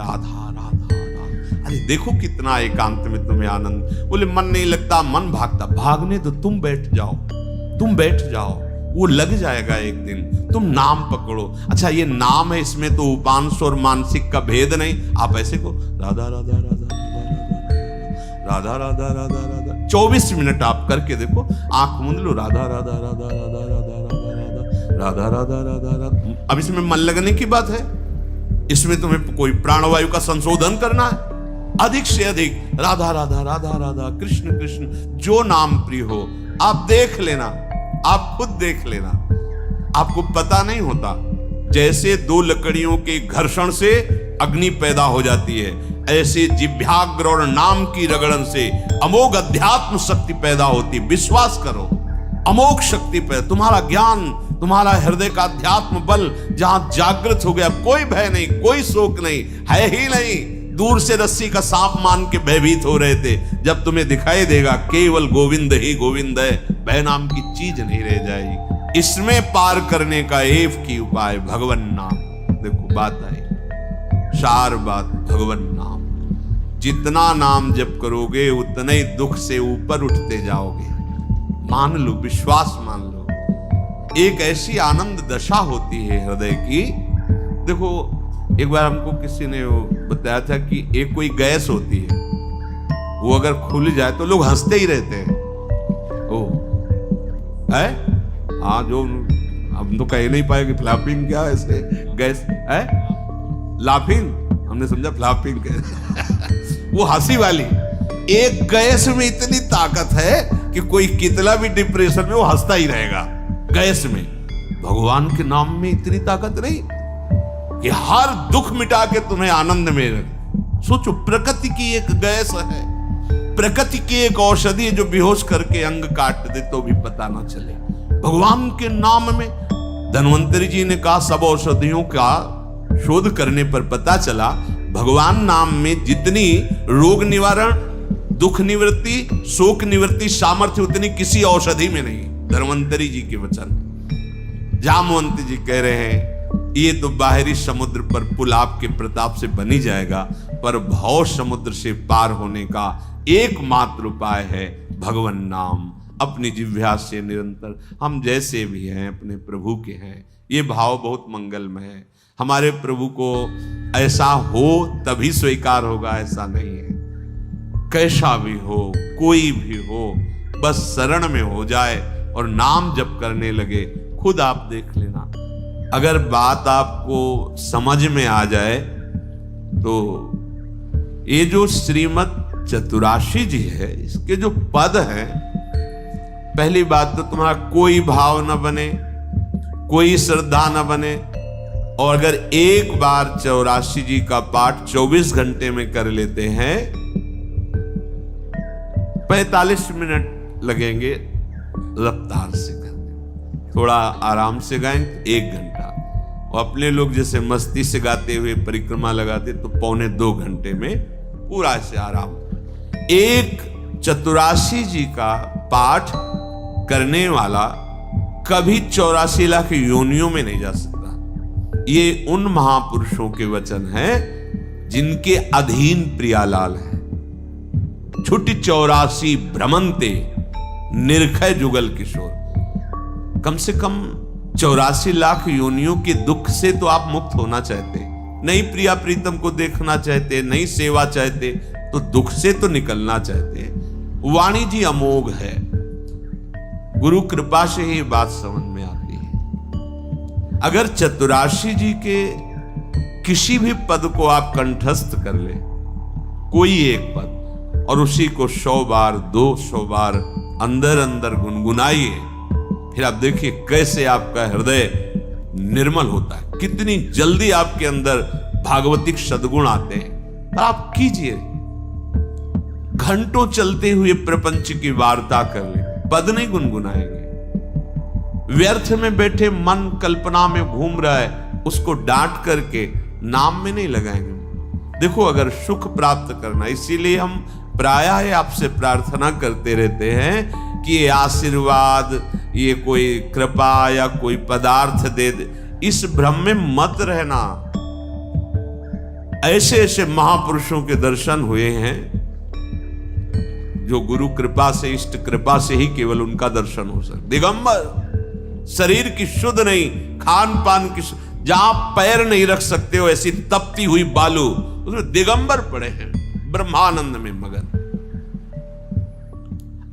राधा राधा राधा। अरे देखो कितना एकांत में तुम्हें आनंद। बोले मन नहीं लगता, मन भागता। भागने दो, तुम बैठ जाओ, तुम बैठ जाओ, वो लग जाएगा एक दिन। तुम नाम पकड़ो। अच्छा ये नाम है, इसमें तो उपांश और मानसिक का भेद नहीं। आप ऐसे को राधा राधा राधा राधा राधा राधा राधा 24 मिनट आप करके देखो, आंख मूंद लो, राधा राधा राधा राधा राधा राधा राधा राधा राधा राधा। अब इसमें मन लगने की बात है, इसमें तुम्हें कोई प्राणवायु का संशोधन करना है। अधिक से अधिक राधा राधा राधा राधा, कृष्ण कृष्ण, जो नाम प्रिय हो आप देख लेना, आप खुद देख लेना। आपको पता नहीं होता, जैसे दो लकड़ियों के घर्षण से अग्नि पैदा हो जाती है, ऐसे जिह्वाग्र और नाम की रगड़न से अमोघ अध्यात्म शक्ति पैदा होती। विश्वास करो, अमोघ शक्ति पैदा। तुम्हारा ज्ञान, तुम्हारा हृदय का अध्यात्म बल जहां जागृत हो गया, कोई भय नहीं, कोई शोक नहीं, है ही नहीं। दूर से रस्सी का सांप मान के भयभीत हो रहे थे, जब तुम्हें दिखाई देगा केवल गोविंद ही गोविंद है, भय नाम की चीज नहीं रह जाएगी। इसमें पार करने का एक ही उपाय भगवन नाम। देखो बात आई, चार बात भगवन नाम। जितना नाम जप करोगे उतने ही दुख से ऊपर उठते जाओगे। मान लो, विश्वास मान लो। एक ऐसी आनंद दशा होती है हृदय की। देखो एक बार हमको किसी ने वो बताया था कि एक कोई गैस होती है, वो अगर खुल जाए तो लोग हंसते ही रहते हैं। ओ है हाँ, जो हम तो कह नहीं पाए कि फ्लैपिंग क्या है, ऐसे गैस है लाफिंग, हमने समझा फ्लैपिंग वो हंसी वाली। एक गैस में इतनी ताकत है कि कोई कितना भी डिप्रेशन में वो हंसता ही रहेगा। गैस में, भगवान के नाम में इतनी ताकत नहीं कि हर दुख मिटा के तुम्हें आनंद में रखे। सोचो, प्रकृति की एक गैस है, प्रकृति की एक औषधि है जो बेहोश करके अंग काट दे तो भी पता ना चले। भगवान के नाम में, धन्वंतरी जी ने कहा, सब औषधियों का शोध करने पर पता चला भगवान नाम में जितनी रोग निवारण, दुख निवृत्ति, शोक निवृत्ति सामर्थ्य उतनी किसी औषधि में नहीं। धन्वंतरी जी के वचन। जामवंत जी कह रहे हैं ये तो बाहरी समुद्र पर पुल आपके प्रताप से बनी जाएगा, पर भव समुद्र से पार होने का एकमात्र उपाय है भगवन नाम। अपनी जिह्वा से निरंतर हम जैसे भी हैं अपने प्रभु के हैं। ये भाव बहुत मंगलमय है। हमारे प्रभु को ऐसा हो तभी स्वीकार होगा, ऐसा नहीं है। कैसा भी हो, कोई भी हो, बस शरण में हो जाए और नाम जप करने लगे, खुद आप देख लेना। अगर बात आपको समझ में आ जाए तो ये जो श्रीमद् चतुराशी जी है, इसके जो पद हैं, पहली बात तो तुम्हारा कोई भाव न बने, कोई श्रद्धा न बने। और अगर एक बार 84 जी का पाठ 24 घंटे में कर लेते हैं, 45 मिनट लगेंगे रफ्तार से करने, थोड़ा आराम से गाएं 1 घंटा, और अपने लोग जैसे मस्ती से गाते हुए परिक्रमा लगाते तो 1.25 घंटे में पूरा से आराम। एक 84 जी का पाठ करने वाला कभी 84 लाख योनियों में नहीं जा सकता। ये उन महापुरुषों के वचन हैं जिनके अधीन प्रियालाल है। छुट्टी 84 भ्रमंते निर्खय जुगल किशोर। कम से कम 84 लाख योनियों के दुख से तो आप मुक्त होना चाहते, नहीं प्रिया प्रीतम को देखना चाहते, नहीं सेवा चाहते, तो दुख से तो निकलना चाहते। वाणी जी अमोघ है, गुरु कृपा से ही बात समझ में आती है। अगर चतुराशी जी के किसी भी पद को आप कंठस्थ कर ले, कोई एक पद, और उसी को 100 बार 200 बार अंदर अंदर गुनगुनाइए, फिर आप देखिए कैसे आपका हृदय निर्मल होता है, कितनी जल्दी आपके अंदर भागवतिक सद्गुण आते हैं। और आप कीजिए, घंटों चलते हुए प्रपंच की वार्ता कर ले, पद नहीं गुनगुनाएंगे। व्यर्थ में बैठे मन कल्पना में घूम रहा है, उसको डांट करके नाम में नहीं लगाएंगे। देखो, अगर सुख प्राप्त करना, इसीलिए हम प्रायः आपसे प्रार्थना करते रहते हैं कि ये आशीर्वाद, ये कोई कृपा या कोई पदार्थ दे दे, इस भ्रम में मत रहना। ऐसे ऐसे महापुरुषों के दर्शन हुए हैं जो गुरु कृपा से, इष्ट कृपा से ही केवल उनका दर्शन हो सकता। दिगंबर, शरीर की शुद्ध नहीं, खान पान की, जहां पैर नहीं रख सकते हो ऐसी तपती हुई बालू, उसमें दिगंबर पड़े हैं ब्रह्मानंद में मगन।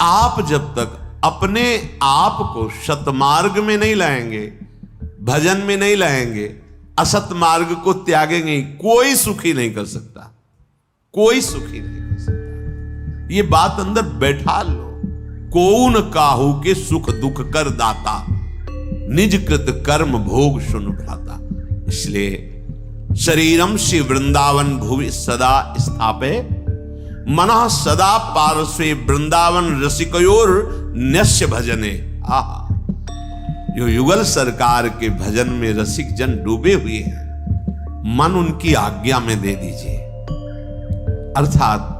आप जब तक अपने आप को सतमार्ग में नहीं लाएंगे, भजन में नहीं लाएंगे, असत मार्ग को त्यागेंगे, कोई सुखी नहीं कर सकता, कोई सुखी नहीं कर सकता। ये बात अंदर बैठा लो। कौन काहू के सुख दुख कर दाता, निज कृत कर्म भोग सुन भ्राता। इसलिए शरीरम श्री वृंदावन भुवि सदा स्थापे, मनः सदा पार्श्वे वृंदावन रसिकयोर न्यस्य भजने। आहा, जो युगल सरकार के भजन में रसिक जन डूबे हुए हैं, मन उनकी आज्ञा में दे दीजिए। अर्थात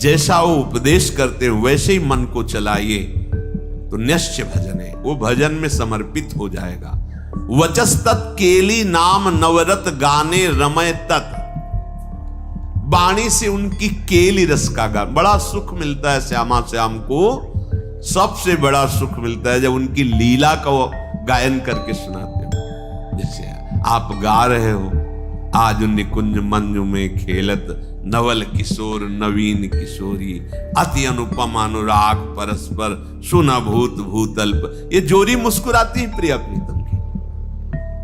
जैसा वो उपदेश करते हैं वैसे ही मन को चलाइए, तो न्यस्य भजने, वो भजन में समर्पित हो जाएगा। वचस्तत् केली नाम नवरत गाने रमय तत्, वाणी से उनकी केली रस का गान, बड़ा सुख मिलता है। श्यामा श्याम को सबसे बड़ा सुख मिलता है जब उनकी लीला का गायन करके सुनाते हो। जैसे आप गा रहे हो, आज निकुंज मंजू में खेलत नवल किशोर नवीन किशोरी, अति अनुपम अनुराग परस्पर सुनभूत भूतल्प। ये जोरी मुस्कुराती है प्रिया प्रीतम की।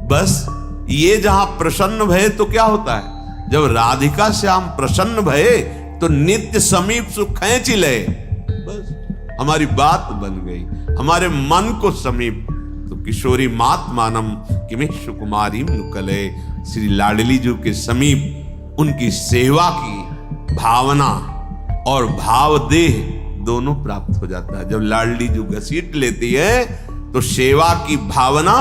बस ये जहां प्रसन्न भये तो क्या होता है, जब राधिका श्याम प्रसन्न भये तो नित्य समीप सुख खींच ले। बस हमारी बात बन गई, हमारे मन को समीप। तो किशोरी मात मानम किमेश कुमारी नुकले, श्री लाडली जी के समीप उनकी सेवा की भावना और भाव देह दोनों प्राप्त हो जाता है। जब लाडली जी घसीट लेती है तो सेवा की भावना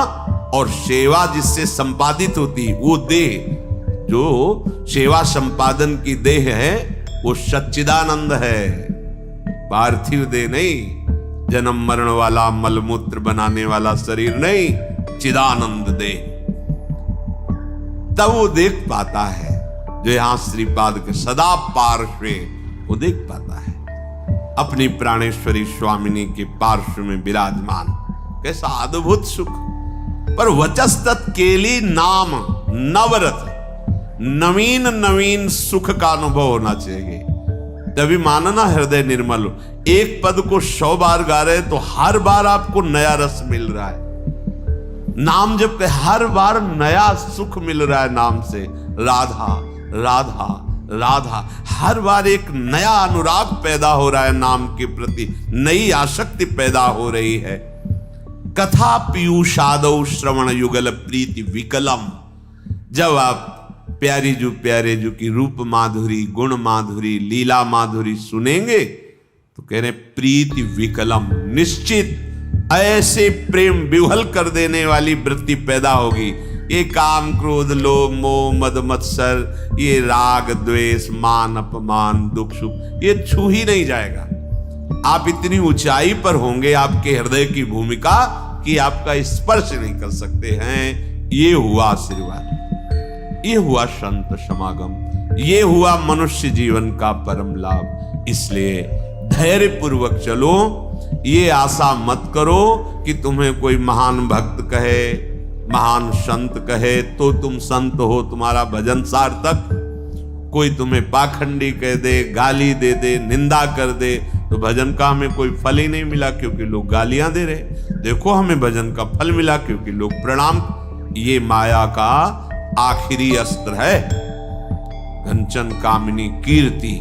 और सेवा जिससे संपादित होती है वो देह, जो सेवा संपादन की देह है वो सच्चिदानंद है, पार्थिव देह नहीं, जन्म मरण वाला मलमूत्र बनाने वाला शरीर नहीं, चिदानंद देह। तब वो देख पाता है जो यहां श्रीपाद के सदा पार्श्वे, वो देख पाता है अपनी प्राणेश्वरी स्वामिनी के पार्श्व में विराजमान, कैसा अद्भुत सुख। पर वचस्तत् केली नाम नवरत, नवीन नवीन सुख का अनुभव होना चाहिए, तभी मानना हृदय निर्मल हो। एक पद को 100 बार गा रहे तो हर बार आपको नया रस मिल रहा है। नाम जब के हर बार नया सुख मिल रहा है नाम से, राधा राधा राधा, हर बार एक नया अनुराग पैदा हो रहा है नाम के प्रति, नई आसक्ति पैदा हो रही है। कथा पीयूषादौ श्रवण युगल प्रीति विकलम, जब आप प्यारे जू की रूप माधुरी, गुण माधुरी, लीला माधुरी सुनेंगे तो कह रहे प्रीति विकलम, निश्चित ऐसे प्रेम विह्वल कर देने वाली वृत्ति पैदा होगी। ये काम क्रोध लोभ मोह मद मत्सर, ये राग द्वेष मान अपमान दुख सुख, ये छू ही नहीं जाएगा। आप इतनी ऊंचाई पर होंगे आपके हृदय की भूमिका कि आपका स्पर्श नहीं कर सकते हैं। ये हुआ आशीर्वाद, ये हुआ संत समागम, ये हुआ मनुष्य जीवन का परम लाभ। इसलिए धैर्य पूर्वक चलो, ये आशा मत करो कि तुम्हें कोई महान भक्त कहे, महान संत कहे तो तुम संत हो, तुम्हारा भजन सार्थक। कोई तुम्हें पाखंडी कह दे, गाली दे दे, निंदा कर दे तो भजन का हमें कोई फल ही नहीं मिला, क्योंकि लोग गालियां दे रहे। देखो हमें भजन का फल मिला क्योंकि लोग प्रणाम। ये माया का आखिरी अस्त्र है, कंचन कामिनी कीर्ति।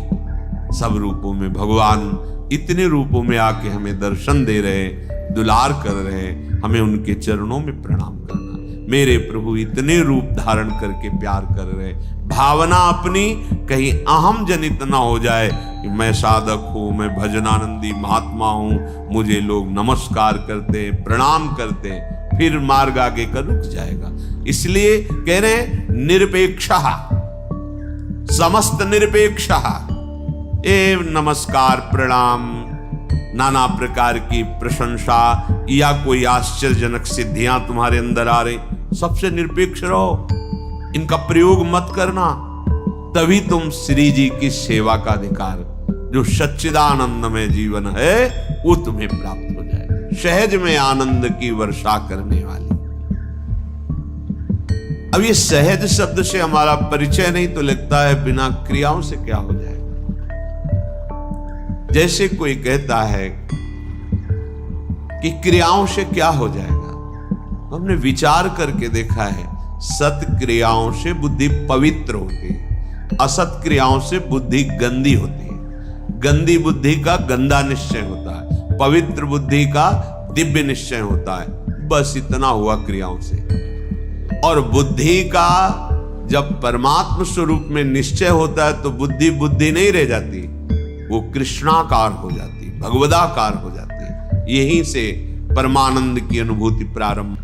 सब रूपों में भगवान इतने रूपों में आके हमें दर्शन दे रहे, दुलार कर रहे, हमें उनके चरणों में प्रणाम करना। मेरे प्रभु इतने रूप धारण करके प्यार कर रहे, भावना अपनी कहीं अहम जनित ना हो जाए कि मैं साधक हूं, मैं भजनानंदी महात्मा हूं, मुझे लोग नमस्कार करते प्रणाम करते, फिर मार्ग आगे का रुक जाएगा। इसलिए कह रहे निरपेक्षः, समस्त निरपेक्षः, ए नमस्कार प्रणाम, नाना प्रकार की प्रशंसा या कोई आश्चर्यजनक सिद्धियां तुम्हारे अंदर आ रही, सबसे निरपेक्ष रहो, इनका प्रयोग मत करना। तभी तुम श्री जी की सेवा का अधिकार, जो सच्चिदानंदमय जीवन है, वो तुम्हें प्राप्त हो जाए। सहज में आनंद की वर्षा करने वाली। अब ये सहज शब्द से हमारा परिचय नहीं तो लगता है बिना क्रियाओं से क्या हो जाएगा। जैसे कोई कहता है कि क्रियाओं से क्या हो जाएगा। हमने विचार करके देखा है, सत क्रियाओं से बुद्धि पवित्र होती है, असत क्रियाओं से बुद्धि गंदी होती है। गंदी बुद्धि का गंदा निश्चय होता है, पवित्र बुद्धि का दिव्य निश्चय होता है। बस इतना हुआ क्रियाओं से। और बुद्धि का जब परमात्म स्वरूप में निश्चय होता है तो बुद्धि बुद्धि नहीं रह जाती, वो कृष्णाकार हो जाती, भगवदाकार हो जाती। यहीं से परमानंद की अनुभूति प्रारंभ